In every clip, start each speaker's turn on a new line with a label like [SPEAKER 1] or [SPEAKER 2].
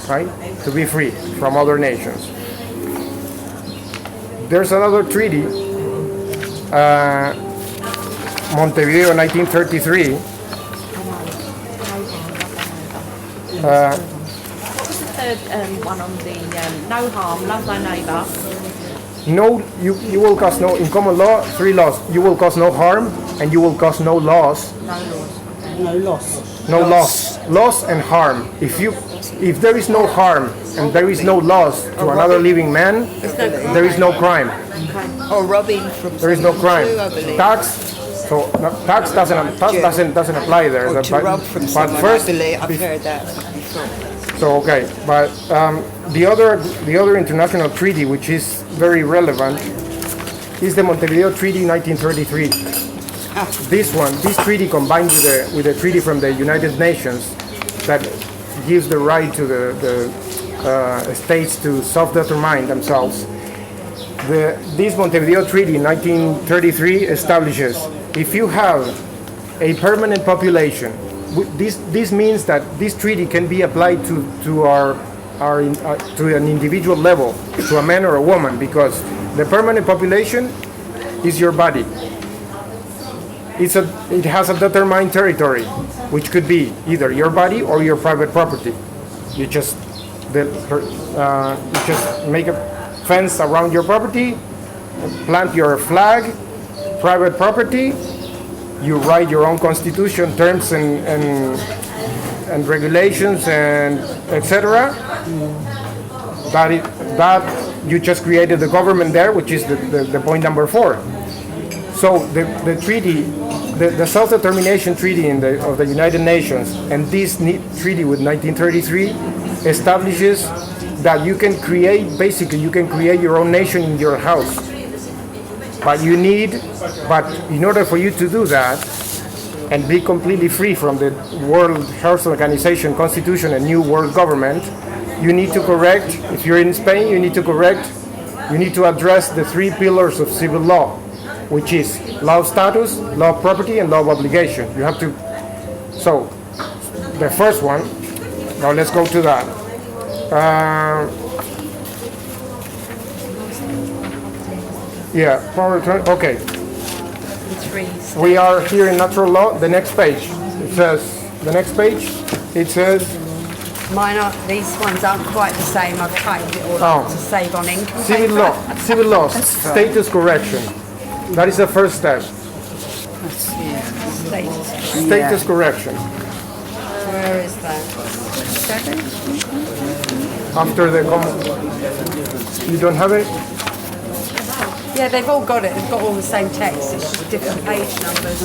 [SPEAKER 1] right? To be free from other nations. There's another treaty, Montevideo 1933.
[SPEAKER 2] What was the third one on the no harm, love thy neighbour?
[SPEAKER 1] No, you will cause no, in common law, three laws. You will cause no harm and you will cause no loss.
[SPEAKER 2] No laws.
[SPEAKER 3] No loss.
[SPEAKER 1] No loss. Loss and harm. If there is no harm and there is no loss to another living man, there is no crime.
[SPEAKER 4] Or robbing from
[SPEAKER 1] There is no crime.
[SPEAKER 4] too, I believe.
[SPEAKER 1] Tax doesn't apply there.
[SPEAKER 4] Or to
[SPEAKER 1] But-
[SPEAKER 4] rob from
[SPEAKER 1] but
[SPEAKER 4] someone,
[SPEAKER 1] first,
[SPEAKER 4] I believe. I've heard that before.
[SPEAKER 1] So okay, but the other international treaty which is very relevant is the Montevideo Treaty 1933. This treaty combined with the treaty from the United Nations that gives the right to the states to self-determine themselves. This Montevideo Treaty 1933 establishes if you have a permanent population. This means that this treaty can be applied to an individual level, to a man or a woman, because the permanent population is your body. It has a determined territory, which could be either your body or your private property. You just make a fence around your property, plant your flag, private property. You write your own constitution, terms and regulations, and etc. That you just created the government there, which is the point number 4. So the treaty, the self-determination treaty of the United Nations, and this treaty with 1933 establishes that you can create your own nation in your house. But in order for you to do that and be completely free from the World Health Organization Constitution and new world government, you need to correct, if you're in Spain, you need to address the 3 pillars of civil law, which is law of status, law of property, and law of obligation. You have to, so the first one, now let's go to that. Power return. Okay. We are here in natural law. The next page. It says.
[SPEAKER 4] These ones aren't quite the same. I've typed it all out to save on ink.
[SPEAKER 1] Civil law. Civil laws. Status correction. That is the first step. Status correction.
[SPEAKER 4] Where is that? 7?
[SPEAKER 1] After the you don't have it?
[SPEAKER 4] Yeah, they've all got it. They've got all the same text. It's just different page numbers.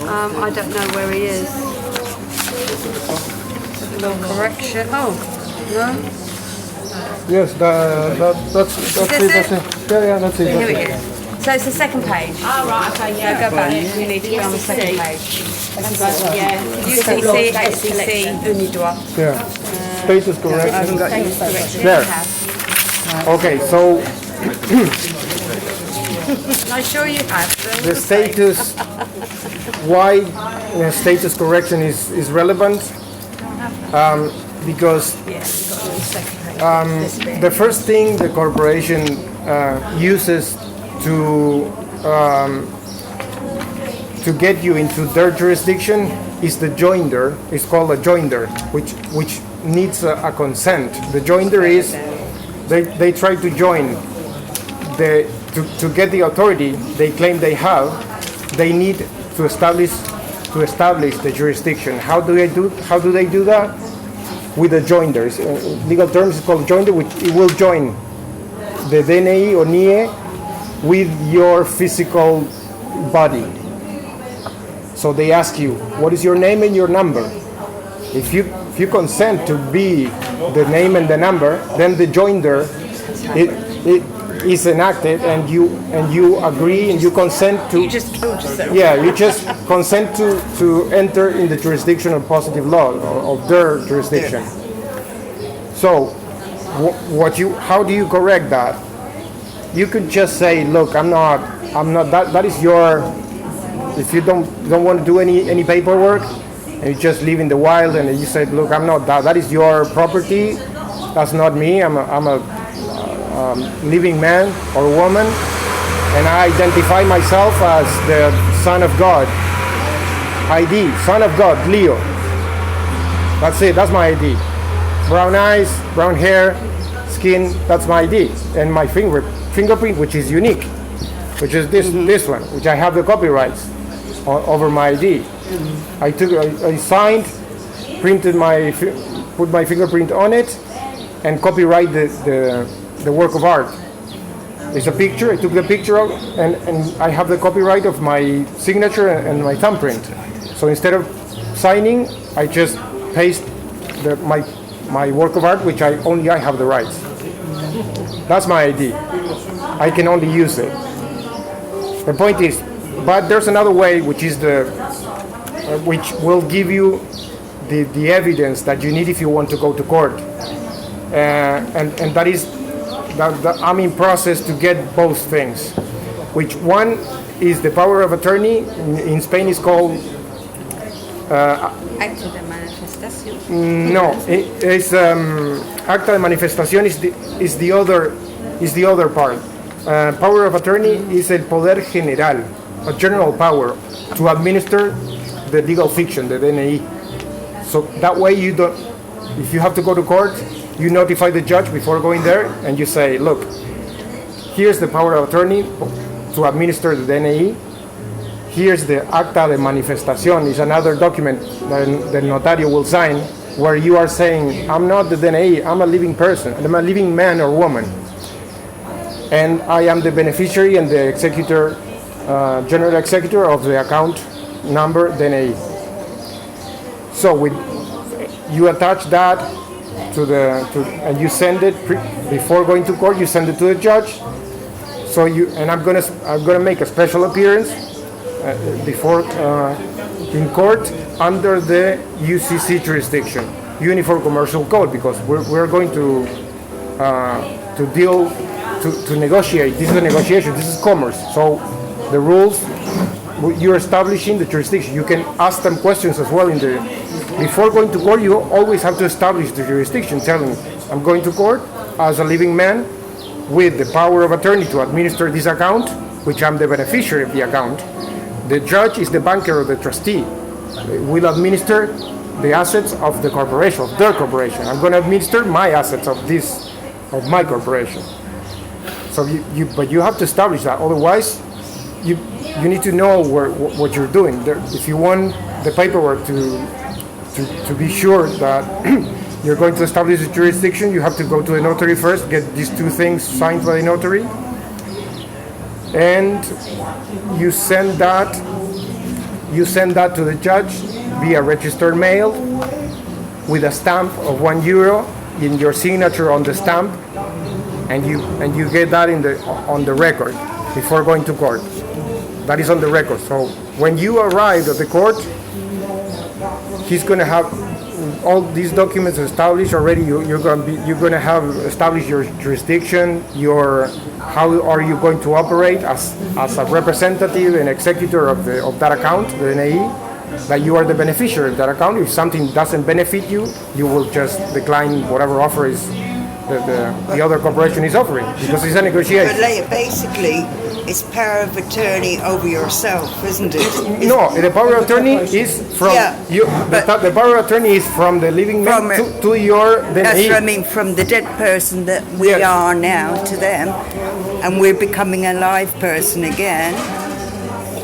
[SPEAKER 4] I don't know where he is. Law correction. Oh, no.
[SPEAKER 1] Yes, that's it. Yeah, that's it.
[SPEAKER 4] Here it is. So it's the second page.
[SPEAKER 2] Oh, right, okay, yeah.
[SPEAKER 4] Go back. We need to be on the second page. UCC, SCC, UNIDROIT.
[SPEAKER 1] Yeah. Status correction.
[SPEAKER 4] I haven't got your correction.
[SPEAKER 1] There. Okay, so
[SPEAKER 4] I'm sure you have.
[SPEAKER 1] the status, why status correction is relevant, because the first thing the corporation uses to get you into their jurisdiction is the joinder. It's called a joinder, which needs a consent. The joinder is they try to join to get the authority they claim they have. They need to establish the jurisdiction. How do they do that? With the joinders. Legal terms is called joinder, which it will join the DNI or NIE with your physical body. So they ask you, what is your name and your number? If you consent to be the name and the number, then the joinder it is enacted, and you agree and you consent to.
[SPEAKER 4] You just killed yourself.
[SPEAKER 1] Yeah, you just consent to enter in the jurisdiction of positive law of their jurisdiction. So, how do you correct that? You could just say, look, I'm not. That is your. If you don't want to do any paperwork, and you just live in the wild, and you said, look, I'm not that. That is your property. That's not me. I'm a living man or woman, and I identify myself as the Son of God. ID, Son of God, Leo. That's it. That's my ID. Brown eyes, brown hair, skin. That's my ID, and my fingerprint, which is unique, which is this one, which I have the copyrights over my ID. I signed, printed put my fingerprint on it, and copyright the work of art. It's a picture. I took the picture of, and I have the copyright of my signature and my thumbprint. So instead of signing, I just paste my work of art, which I have the rights. That's my ID. I can only use it. The point is, but there's another way, which is which will give you the evidence that you need if you want to go to court, and that is that I'm in process to get both things. Which one is the power of attorney? In Spain is called.
[SPEAKER 4] Acta de manifestación.
[SPEAKER 1] No, it's acta de manifestación is the other part. Power of attorney is el poder general, a general power to administer the legal fiction, the DNI. So that way you don't, if you have to go to court, you notify the judge before going there, and you say, look, here's the power of attorney to administer the DNI. Here's the acta de manifestación, is another document that the notario will sign, where you are saying, I'm not the DNI, I'm a living person, I'm a living man or woman. And I am the beneficiary and the executor, general executor of the account number DNI. So you attach that and you send it before going to court. You send it to the judge. So I'm gonna make a special appearance before in court under the UCC jurisdiction, Uniform Commercial Code, because we're going to deal. To negotiate. This is a negotiation. This is commerce. So the rules, you're establishing the jurisdiction. You can ask them questions as well before going to court. You always have to establish the jurisdiction, telling I'm going to court as a living man with the power of attorney to administer this account, which I'm the beneficiary of the account. The judge is the banker or the trustee. Will administer the assets of the corporation, of their corporation. I'm going to administer my assets of my corporation. So but you have to establish that. Otherwise, you need to know what you're doing. If you want the paperwork to be sure that you're going to establish a jurisdiction, you have to go to the notary first, get these two things signed by the notary, and you send that to the judge via registered mail with a stamp of €1 in your signature on the stamp. And you get that on the record before going to court. That is on the record. So when you arrive at the court, he's going to have all these documents established already. You're going to have established your jurisdiction. How are you going to operate as a representative and executor of that account, the NAE? That you are the beneficiary of that account. If something doesn't benefit you, you will just decline whatever offer is. The other corporation is offering, because it's a negotiation.
[SPEAKER 3] But basically, it's power of attorney over yourself, isn't it?
[SPEAKER 1] No, the power of attorney is from you. The power of attorney is from the living man to your.
[SPEAKER 3] That's what I mean, from the dead person that we are now to them, and we're becoming a live person again.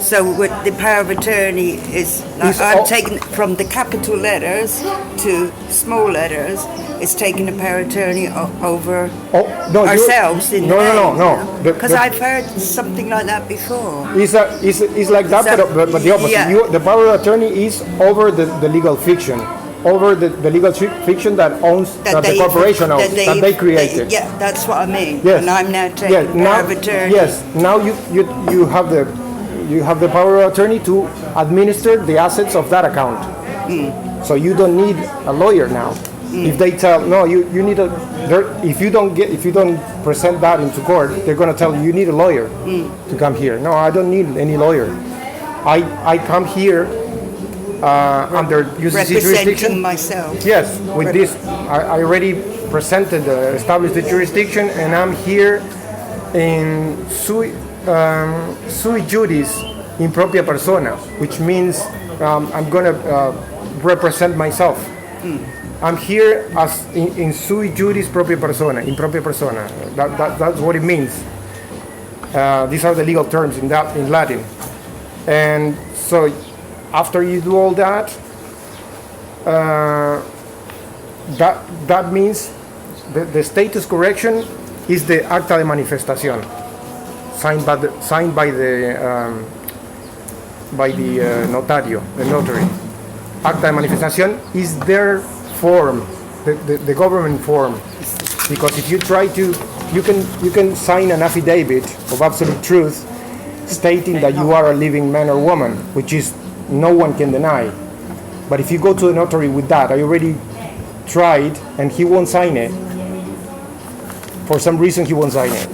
[SPEAKER 3] So with the power of attorney is like I'm taking from the capital letters to small letters. It's taking the power of attorney over ourselves.
[SPEAKER 1] No.
[SPEAKER 3] Because I've heard something like that before.
[SPEAKER 1] It's like that, but the opposite.
[SPEAKER 3] Yeah.
[SPEAKER 1] The power of attorney is over the legal fiction, over the legal fiction that owns that the corporation owns that they created.
[SPEAKER 3] Yeah, that's what I mean.
[SPEAKER 1] Yes.
[SPEAKER 3] And I'm now taking the power of attorney.
[SPEAKER 1] Yes. Now you have the power of attorney to administer the assets of that account. So you don't need a lawyer now. If they tell you need if you don't present that into court, they're going to tell you need a lawyer to come here. No, I don't need any lawyer. I come here under UCC
[SPEAKER 3] Representing
[SPEAKER 1] jurisdiction.
[SPEAKER 3] myself.
[SPEAKER 1] Yes, with this, I already presented, established the jurisdiction, and I'm here in sui juris in propria persona, which means I'm going to represent myself. I'm here as in sui juris propria persona, in propria persona. That's what it means. These are the legal terms in Latin. And so after you do all that, that means the status correction is the acta de manifestación signed by the notario, the notary. Acta de manifestación is their form, the government form, because if you try to, you can sign an affidavit of absolute truth stating that you are a living man or woman, which is no one can deny. But if you go to the notary with that, I already tried and he won't sign it. For some reason he won't sign it.